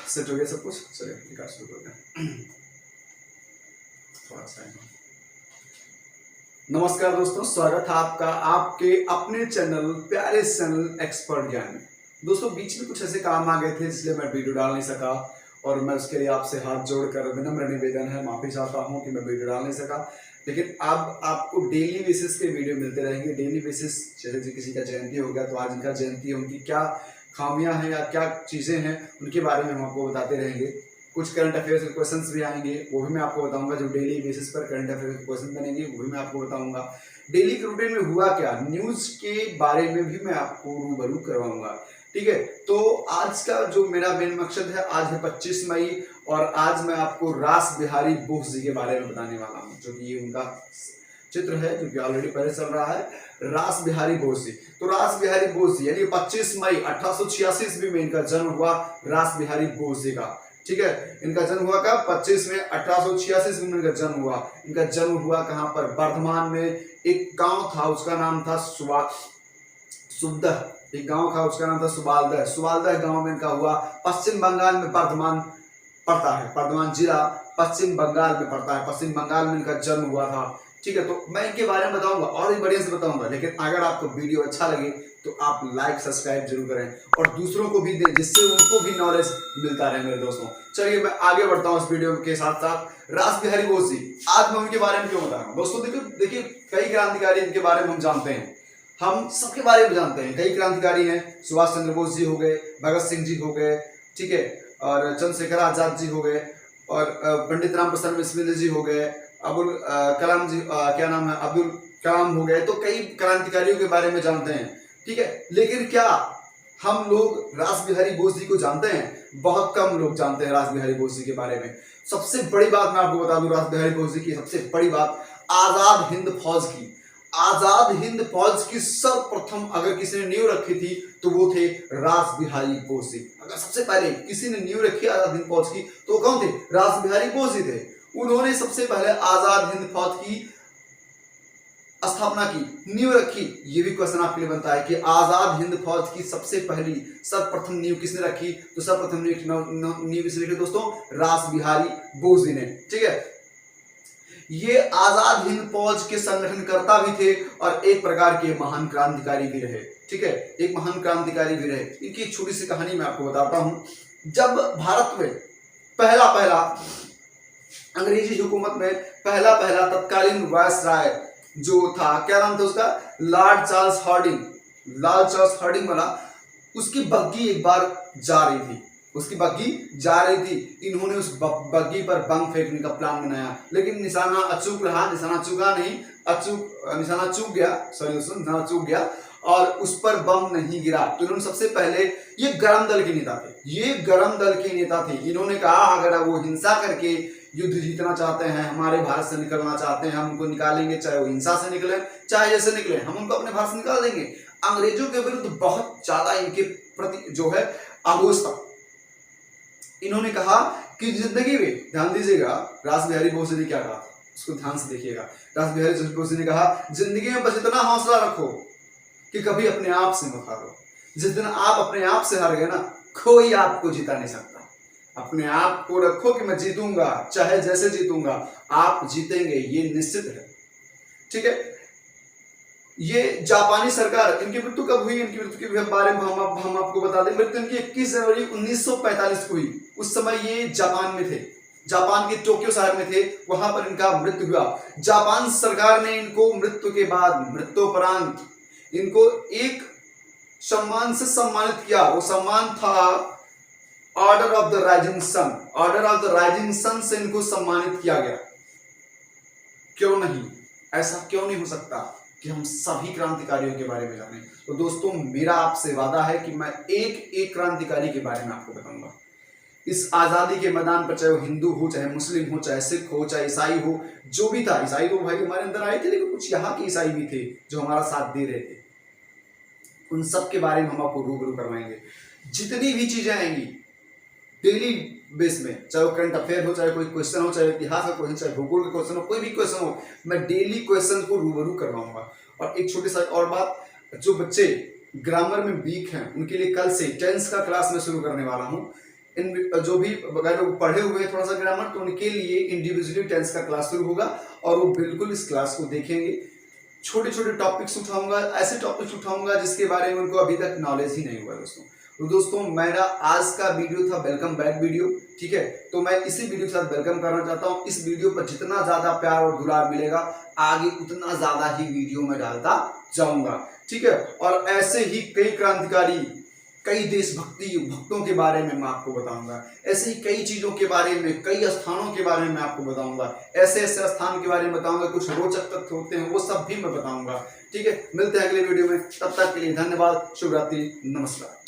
Set हो गया सब कुछ। चलिए निकाल शुरू करते हैं। थोड़ा सा नमस्कार दोस्तों, स्वागत है आपका आपके अपने चैनल प्यारे चैनल एक्सपर्ट ज्ञान में। दोस्तों बीच में कुछ ऐसे काम आ गए थे इसलिए मैं वीडियो डाल नहीं सका और मैं उसके लिए आपसे हाथ जोड़कर विनम्र निवेदन है, माफी चाहता हूं कि मैं वीडियो डाल नहीं सका। लेकिन अब आपको डेली बेसिस के वीडियो मिलते रहेंगे। डेली बेसिस जैसे किसी का जयंती हो गया तो आज इनका जयंती है, उनकी क्या खामियां हैं या क्या चीजें हैं उनके बारे में हम आपको बताते रहेंगे। कुछ करंट अफेयर्स के क्वेश्चंस भी आएंगे, वो भी मैं आपको बताऊंगा। जो डेली बेसिस पर करंट अफेयर्स के क्वेश्चन बनेंगे वो भी मैं आपको बताऊंगा। डेली के रूटीन में हुआ क्या, न्यूज के बारे में भी मैं आपको रूबरू करवाऊंगा। ठीक है, तो आज का जो मेरा मेन मकसद है, आज है 25 मई और आज मैं आपको रास बिहारी बोस जी के बारे में बताने वाला हूँ। जो कि ये उनका चित्र है जो कि ऑलरेडी पहले चल रहा है, रास बिहारी बोस जी। तो रास बिहारी बोस जी यानी 25 मई 1886 ईस्वी में इनका जन्म हुआ, रास बिहारी बोस जी का। ठीक है, इनका जन्म हुआ कब? 25 में 1886 में इनका जन्म हुआ। इनका जन्म हुआ कहां पर? वर्धमान में एक गांव था, उसका नाम था सुबदह। एक गांव था उसका नाम था सुबालदह। सुबालदह गांव में इनका हुआ। पश्चिम बंगाल में वर्धमान पड़ता है, वर्धमान जिला पश्चिम बंगाल में पड़ता है। पश्चिम बंगाल में इनका जन्म हुआ था। ठीक है, तो मैं इनके बारे में बताऊंगा और भी बढ़िया से बताऊंगा। लेकिन अगर आपको वीडियो अच्छा लगे तो आप लाइक सब्सक्राइब जरूर करें और दूसरों को भी दें जिससे उनको भी नॉलेज मिलता रहे मेरे दोस्तों। चलिए मैं आगे बढ़ता हूं इस वीडियो के साथ साथ। रास बिहारी बोस जी, आज मैं उनके बारे में क्यों बता रहा हूं दोस्तों? देखिए कई क्रांतिकारी इनके बारे में हम जानते हैं, हम सबके बारे में जानते हैं। कई क्रांतिकारी हैं, सुभाष चंद्र बोस जी हो गए, भगत सिंह जी हो गए, ठीक है, और चंद्रशेखर आजाद जी हो गए, और पंडित राम प्रसाद बिस्मिल जी हो गए, अब्दुल कलाम जी, क्या नाम है, अब्दुल कलाम हो गए। तो कई क्रांतिकारियों के बारे में जानते हैं। ठीक है, लेकिन क्या हम लोग रास बिहारी बोस जी को जानते हैं? बहुत कम लोग जानते हैं रास बिहारी बोस जी के बारे में। सबसे बड़ी बात मैं आपको बता दूं रास बिहारी बोस जी की सबसे बड़ी बात, आजाद हिंद फौज की। आजाद हिंद फौज की सर्वप्रथम अगर किसी ने नींव रखी थी तो वो थे रास बिहारी बोस जी। अगर सबसे पहले किसी ने नींव रखी आजाद हिंद फौज की तो कौन थे? रास बिहारी बोस जी थे। उन्होंने सबसे पहले आजाद हिंद फौज की स्थापना की, नींव रखी। ये भी क्वेश्चन आपके लिए बनता है कि आजाद हिंद फौज की सबसे पहली सर्वप्रथम नींव किसने रखी? तो सर्वप्रथम नींव किसने रखी दोस्तों? रास बिहारी बोस जी ने। ठीक है, ये आजाद हिंद फौज के संगठनकर्ता भी थे और एक प्रकार के महान क्रांतिकारी भी रहे। ठीक है, एक महान क्रांतिकारी भी रहे। इनकी एक छोटी सी कहानी मैं आपको बताता हूं। जब भारत में पहला पहला अंग्रेजी हुकूमत में पहला पहला तत्कालीन वायसराय जो था, क्या नाम था उसका? Lord Charles Hardinge. Lord Charles Hardinge वाला, उसकी बग्गी एक बार जा रही थी, उसकी बग्गी जा रही थी। इन्होंने उस बग्गी पर बम फेंकने का प्लान बनाया, लेकिन निशाना अचूक रहा। निशाना चूका नहीं, निशाना चूक गया, सॉरी दोस्तों, निशाना चूक गया और उस पर बम नहीं गिरा। तो इन्होंने सबसे पहले, ये गरम दल के नेता थे, ये गरम दल के नेता थे। इन्होंने कहा अगर वो हिंसा करके युद्ध जीतना चाहते हैं, हमारे भारत से निकलना चाहते हैं, हम उनको निकालेंगे, चाहे वो हिंसा से निकले चाहे जैसे निकले, हम उनको अपने भारत से निकाल देंगे। अंग्रेजों के विरुद्ध बहुत ज्यादा इनके प्रति जो है आक्रोश था। इन्होंने कहा कि जिंदगी में, ध्यान दीजिएगा रास बिहारी बोस जी ने क्या कहा, उसको ध्यान से देखिएगा। रास बिहारी बोस जी ने कहा जिंदगी में बस इतना हौसला रखो कि कभी अपने आप से मत हारो। जिस दिन आप अपने आप से हार गए ना, कोई आपको जिता नहीं सकता। अपने आप को रखो कि मैं जीतूंगा, चाहे जैसे जीतूंगा, आप जीतेंगे, ये निश्चित है। ठीक है, ये जापानी सरकार, इनकी मृत्यु कब हुई, इनकी मृत्यु के बारे में हम आपको बता दें। मृत्यु इनकी 21 जनवरी 1945 को हुई। उस समय ये जापान में थे, जापान के टोक्यो शहर में थे, वहां पर इनका मृत्यु हुआ। जापान सरकार ने इनको मृत्यु के बाद, मृत्युपरांत इनको एक सम्मान से सम्मानित किया। वो सम्मान था Order of the Rising Sun. Order of the Rising Sun से इनको सम्मानित किया गया। क्यों नहीं, ऐसा क्यों नहीं हो सकता कि हम सभी क्रांतिकारियों के बारे में जानें? तो दोस्तों मेरा आपसे वादा है कि मैं एक एक क्रांतिकारी के बारे में आपको बताऊंगा। इस आजादी के मैदान पर, चाहे वो हिंदू हो, चाहे मुस्लिम हो, चाहे सिख हो, चाहे ईसाई हो, जो भी था। ईसाई तो भाई हमारे अंदर आए थे, लेकिन कुछ यहाँ के ईसाई भी थे जो हमारा साथ दे रहे थे। उन सब के बारे में हम आपको रूबरू करवाएंगे। जितनी भी चीजें आएंगी डेली बेस में, चाहे वो करंट अफेयर हो, चाहे कोई क्वेश्चन हो, चाहे इतिहास का क्वेश्चन, चाहे भूगोल का क्वेश्चन हो, कोई भी क्वेश्चन हो, मैं डेली क्वेश्चन को रूबरू करवाऊंगा। और एक छोटी सा और बात, जो बच्चे ग्रामर में वीक हैं उनके लिए कल से टेंस का क्लास में शुरू करने वाला हूं। इन जो भी अगर वो पढ़े हुए हैं थोड़ा सा ग्रामर, तो उनके लिए इंडिविजुअली टेंस का क्लास शुरू होगा और वो बिल्कुल इस क्लास को देखेंगे। छोटे छोटे टॉपिक्स उठाऊंगा, ऐसे टॉपिक्स उठाऊंगा जिसके बारे में उनको अभी तक नॉलेज ही नहीं हुआ दोस्तों। तो दोस्तों मेरा आज का वीडियो था वेलकम बैक वीडियो, ठीक है। तो मैं इसी वीडियो के साथ वेलकम करना चाहता हूँ। इस वीडियो पर जितना ज्यादा प्यार और दुलार मिलेगा आगे उतना ज्यादा ही वीडियो में डालता जाऊंगा, ठीक है। और ऐसे ही कई क्रांतिकारी, कई देशभक्ति भक्तों के बारे में मैं आपको बताऊंगा। ऐसे ही कई चीजों के बारे में, कई स्थानों के बारे में आपको बताऊंगा। ऐसे ऐसे स्थान के बारे में बताऊंगा, कुछ रोचक तथ्य होते हैं वो सब भी मैं बताऊंगा, ठीक है। मिलते हैं अगले वीडियो में, तब तक के लिए धन्यवाद, शुभ रात्रि, नमस्कार।